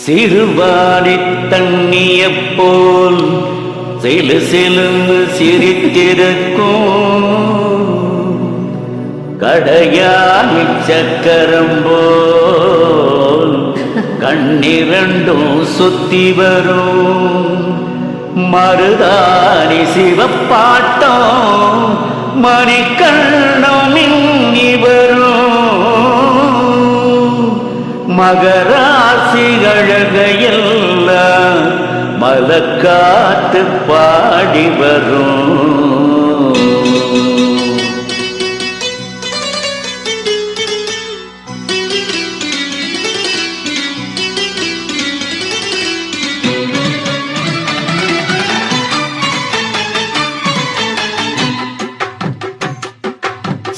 சிறுவாணி தண்ணிய போல் சிலு சிலுந்து சிரித்திருக்கும் கடையாமி சக்கரம் போல் கண்ணிரண்டும் சுத்தி வரும் மருதாணி சிவப்பாட்டம் மணிக்கண்ணம் மின்னி வரும் மகராசி அழகையெல்லாம் மலக்காத்து பாடி வரும்.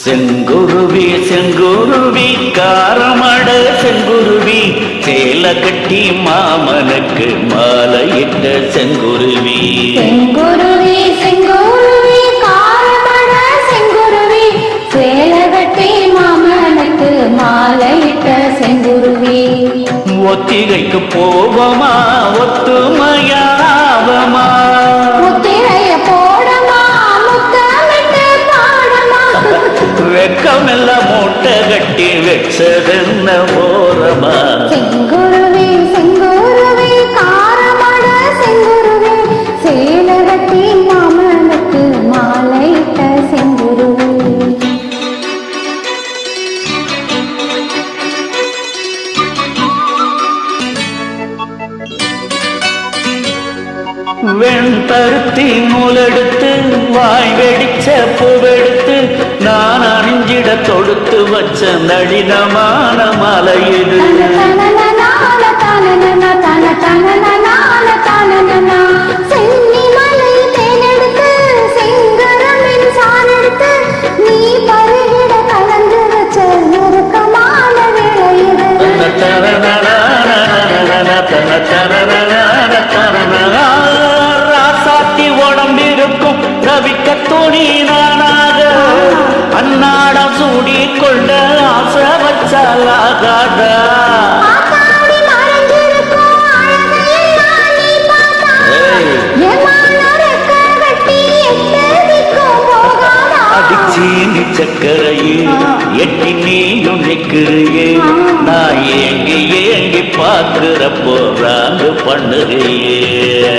செங்குருவி செங்குருவி காரமட செங்குருவி சேல கட்டி மாமனுக்கு மாலையிட்ட செங்குருவி. செங்குருவி செங்குருவி காரமட செங்குருவி சேல கட்டி மாமனுக்கு மாலையிட்ட செங்குருவி. ஒத்திகைக்கு போவோமா ஒத்துமையாவமா வெக்கமெல்லாம் மூட்டை கட்டி வச்சதென்ன ஓரமா. செங்குருவி செங்குருவி காரமட செங்குருவி சேல கட்டி மாமனுக்கு மாலையிட்ட செங்குருவி. வெண்பருத்தி நூலெடுத்து வாய் வெடிச்ச பூவெடுத்து நான் அணிஞ்சிட தொடுத்து வச்ச நளினமான மலையுது. சென்னி மலை தேனெடுத்து செங்கரமின் சாரெடுத்து நீ பருகிட கலந்து வச்ச நெருக்கமான விளையுது. ராசாத்தி உடம்பிருக்கும் ரவிக்க துணி நானாக அன்னாடம் சூடி கொண்ட ஆசை வச்சாலாகாத. அடிச்சீனி சக்கரையே எட்டி நீயும் நிற்கிறியே நான் ஏங்கி ஏங்கி பார்க்கிறப்போ ராங்கு பண்ணுறியே.